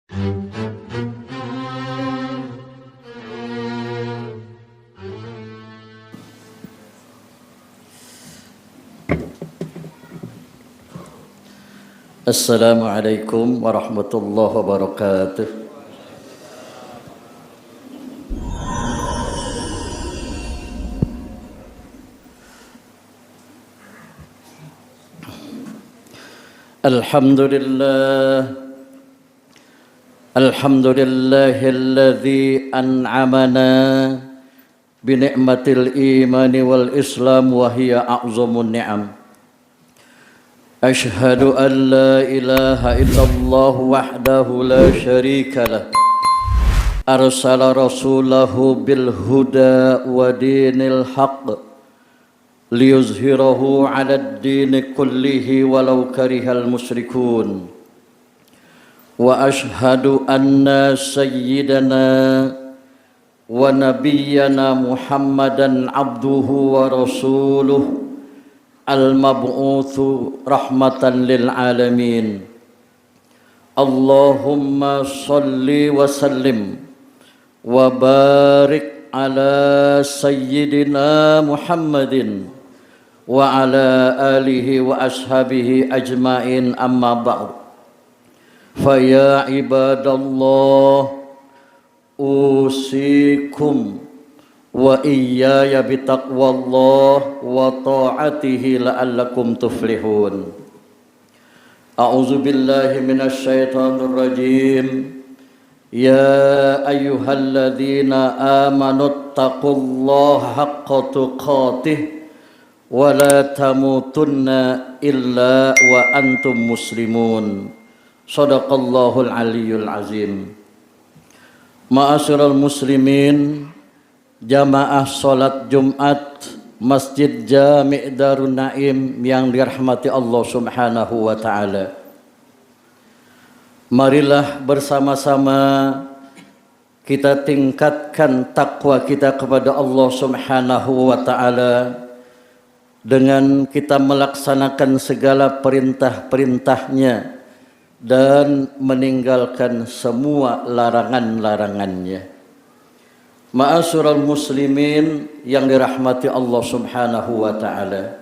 Assalamualaikum warahmatullahi wabarakatuh. Alhamdulillahilladzi an'amana bini'matil imani wal islam wa hiya a'zamun ni'am. Ashhadu an la ilaha illallah wahdahu la syarika lah. Arsala rasulahu bil huda wa dinil haqq liyuzhirahu 'alad dini kullihi walau karihal musyrikun. Wa ashhadu anna sayyidana wa nabiyyana Muhammadan abduhu wa rasuluh al-mab'utsu rahmatan lil alamin. Allahumma salli wa sallim wa barik ala sayyidina Muhammadin wa ala alihi wa ashabihi ajmain, amma ba'd. Fa ya ibadallah usikum wa iyaya bitaqwallah wa ta'atihi la'allakum tuflihun. A'udzu billahi minasy syaithanir rajim. Ya ayyuhalladzina amanu taqullaha haqqa tuqatih wa la tamutunna illa wa antum muslimun. Shadaqallahul aliyyul azim. Ma'asyiral muslimin, jamaah salat Jumat Masjid Jami' Darun Naim yang dirahmati Allah Subhanahu wa taala. Marilah bersama-sama kita tingkatkan takwa kita kepada Allah Subhanahu wa taala dengan kita melaksanakan segala perintah-perintahnya dan meninggalkan semua larangan-larangannya. Ma'asyiral muslimin yang dirahmati Allah Subhanahu wa taala.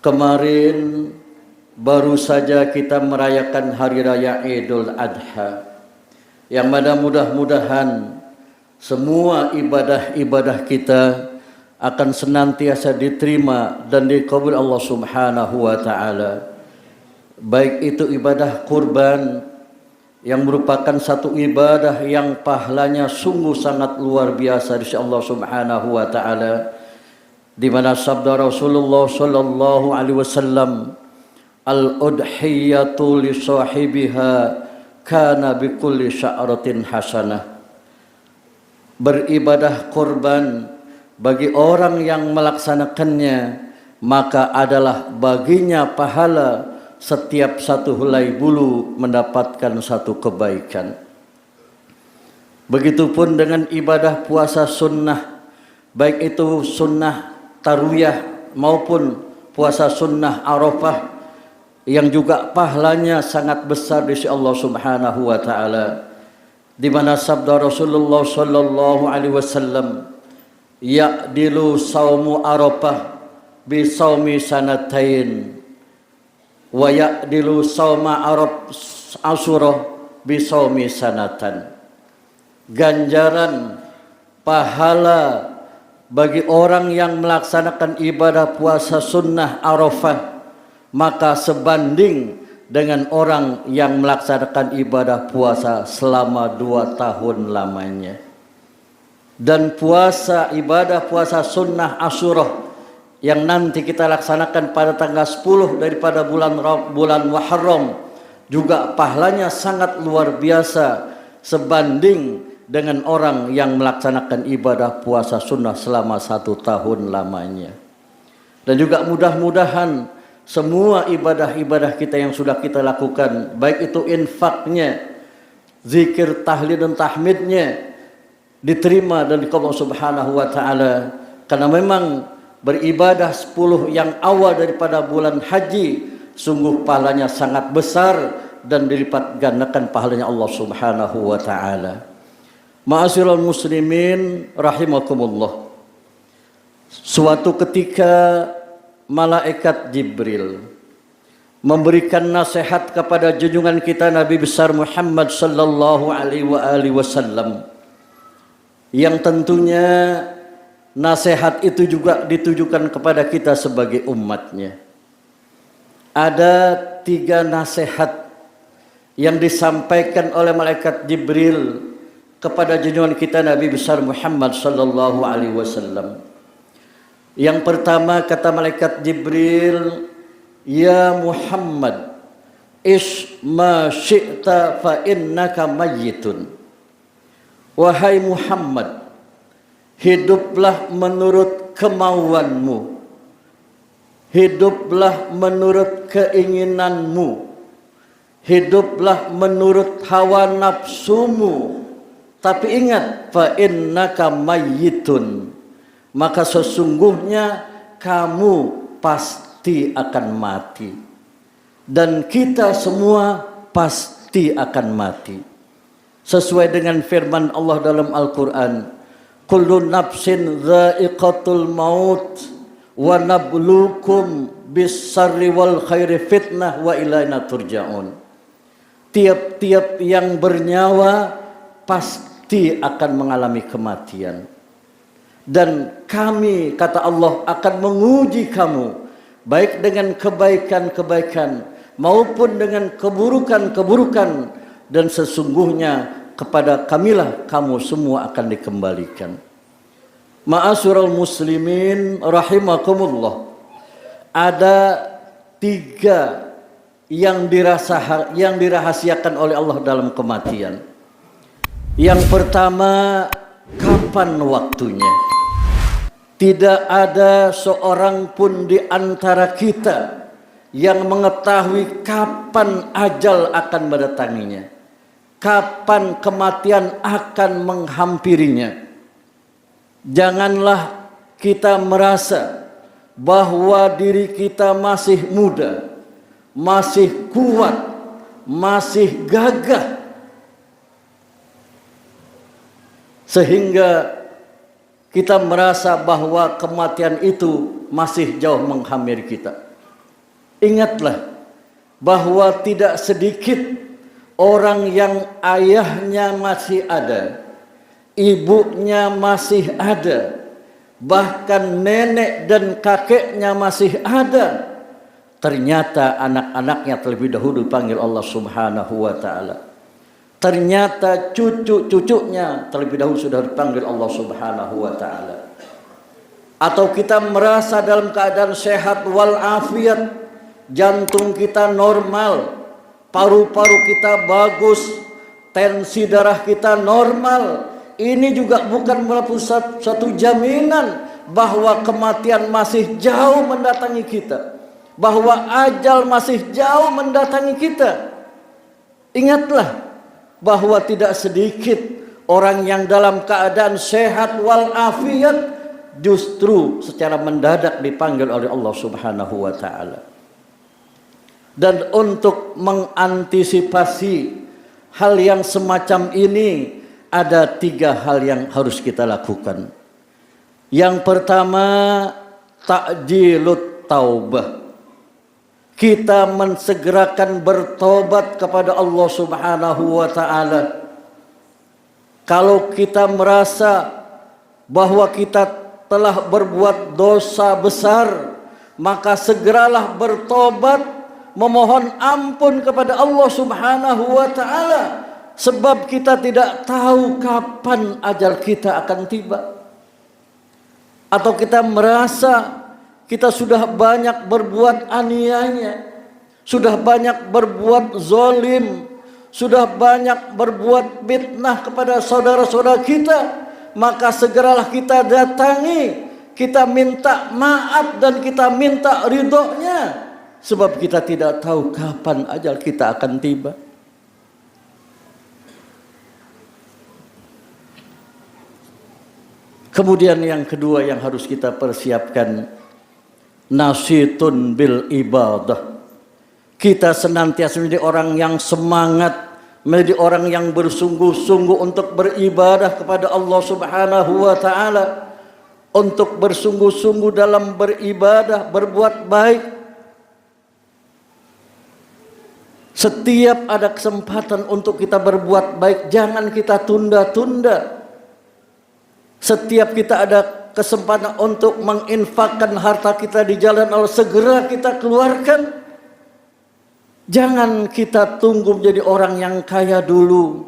Kemarin baru saja kita merayakan hari raya Idul Adha, yang mana mudah-mudahan semua ibadah-ibadah kita akan senantiasa diterima dan dikabul Allah Subhanahu wa taala. Baik itu ibadah kurban yang merupakan satu ibadah yang pahalanya sungguh sangat luar biasa di sisi Allah Subhanahu wa taala, di mana sabda Rasulullah sallallahu alaihi wasallam, al-udhiyatu li sahibiha kana bi kulli sya'ratin hasanah. Beribadah kurban bagi orang yang melaksanakannya maka adalah baginya pahala setiap satu helai bulu mendapatkan satu kebaikan. Begitupun dengan ibadah puasa sunnah, baik itu sunnah tarwiyah maupun puasa sunnah Arafah, yang juga pahalanya sangat besar di sisi Allah Subhanahu wa taala, di mana sabda Rasulullah sallallahu alaihi wasallam, ya'dilu saumu Arafah bi saumi sanatain wa ya'dilu sauma Asyura bi saumi sanatan. Ganjaran pahala bagi orang yang melaksanakan ibadah puasa sunnah Arafah maka sebanding dengan orang yang melaksanakan ibadah puasa selama 2 tahun lamanya. Dan ibadah puasa sunnah Asyura yang nanti kita laksanakan pada tanggal 10 daripada bulan Muharram juga pahalanya sangat luar biasa sebanding dengan orang yang melaksanakan ibadah puasa sunnah selama 1 tahun lamanya. Dan juga mudah-mudahan semua ibadah-ibadah kita yang sudah kita lakukan, baik itu infaknya, zikir, tahlil dan tahmidnya, diterima dan dikabul Subhanahu wa taala, karena memang beribadah 10 yang awal daripada bulan haji sungguh pahalanya sangat besar dan dilipat gandakan pahalanya Allah Subhanahu wa taala. Ma'asyiral muslimin rahimakumullah. Suatu ketika malaikat Jibril memberikan nasihat kepada junjungan kita Nabi besar Muhammad sallallahu alaihi wasallam, yang tentunya nasihat itu juga ditujukan kepada kita sebagai umatnya. Ada 3 nasihat yang disampaikan oleh malaikat Jibril kepada junjungan kita Nabi besar Muhammad sallallahu alaihi wasallam. Yang pertama kata malaikat Jibril, "Ya Muhammad, ish ma syi'ta fa innaka mayyitun." Wahai Muhammad, hiduplah menurut kemauanmu, hiduplah menurut keinginanmu, hiduplah menurut hawa nafsumu. Tapi ingat, fa innaka mayyitun, maka sesungguhnya kamu pasti akan mati, dan kita semua pasti akan mati. Sesuai dengan firman Allah dalam Al-Quran, kullu nafsin dha'iqatul maut wa nabluukum bis-sarri wal khairi fitnah wa ilaina turja'un. Tiap-tiap yang bernyawa pasti akan mengalami kematian, dan kami, kata Allah, akan menguji kamu baik dengan kebaikan-kebaikan maupun dengan keburukan-keburukan, dan sesungguhnya kepada kamilah kamu semua akan dikembalikan. Ma'asyiral muslimin rahimakumullah. Ada 3 yang dirahasiakan oleh Allah dalam kematian. Yang pertama, kapan waktunya? Tidak ada seorang pun di antara kita yang mengetahui kapan ajal akan mendatanginya, kapan kematian akan menghampirinya. Janganlah kita merasa bahwa diri kita masih muda, masih kuat, masih gagah, sehingga kita merasa bahwa kematian itu masih jauh menghampiri kita. Ingatlah bahwa tidak sedikit orang yang ayahnya masih ada, ibunya masih ada, bahkan nenek dan kakeknya masih ada, ternyata anak-anaknya terlebih dahulu dipanggil Allah Subhanahu wa taala. Ternyata cucu-cucunya terlebih dahulu sudah dipanggil Allah Subhanahu wa taala. Atau kita merasa dalam keadaan sehat wal afiat, jantung kita normal, paru-paru kita bagus, tensi darah kita normal. Ini juga bukan merupakan satu jaminan bahwa kematian masih jauh mendatangi kita, bahwa ajal masih jauh mendatangi kita. Ingatlah bahwa tidak sedikit orang yang dalam keadaan sehat wal afiat justru secara mendadak dipanggil oleh Allah Subhanahu wa taala. Dan untuk mengantisipasi hal yang semacam ini, ada 3 hal yang harus kita lakukan. Yang pertama, ta'jilut taubah. Kita mensegerakan bertobat kepada Allah Subhanahu wa taala. Kalau kita merasa bahwa kita telah berbuat dosa besar, maka segeralah bertobat, memohon ampun kepada Allah Subhanahu wa taala, sebab kita tidak tahu kapan ajal kita akan tiba. Atau kita merasa kita sudah banyak berbuat aniaya, sudah banyak berbuat zolim, sudah banyak berbuat fitnah kepada saudara-saudara kita, maka segeralah kita datangi, kita minta maaf dan kita minta ridhonya, sebab kita tidak tahu kapan ajal kita akan tiba. Kemudian yang kedua yang harus kita persiapkan, nasitun bil ibadah. Kita senantiasa menjadi orang yang semangat, menjadi orang yang bersungguh-sungguh untuk beribadah kepada Allah Subhanahu wa taala, untuk bersungguh-sungguh dalam beribadah, berbuat baik. Setiap ada kesempatan untuk kita berbuat baik, jangan kita tunda-tunda. Setiap kita ada kesempatan untuk menginfakkan harta kita di jalan Allah, segera kita keluarkan. Jangan kita tunggu menjadi orang yang kaya dulu.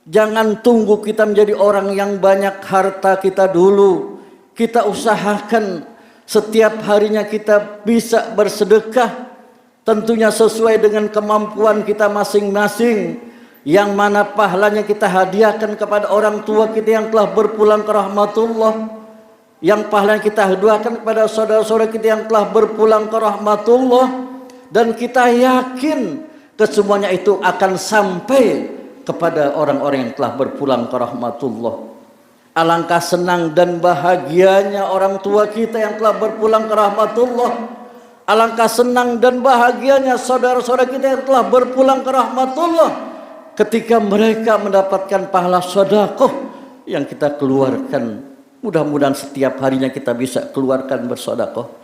Jangan tunggu kita menjadi orang yang banyak harta kita dulu. Kita usahakan setiap harinya kita bisa bersedekah, tentunya sesuai dengan kemampuan kita masing-masing. Yang mana pahalanya kita hadiahkan kepada orang tua kita yang telah berpulang ke rahmatullah. Yang pahalanya kita hadiahkan kepada saudara-saudara kita yang telah berpulang ke rahmatullah. Dan kita yakin kesemuanya itu akan sampai kepada orang-orang yang telah berpulang ke rahmatullah. Alangkah senang dan bahagianya orang tua kita yang telah berpulang ke rahmatullah. Alangkah senang dan bahagianya saudara-saudara kita yang telah berpulang ke rahmatullah ketika mereka mendapatkan pahala sedekah yang kita keluarkan. Mudah-mudahan setiap harinya kita bisa keluarkan bersedekah.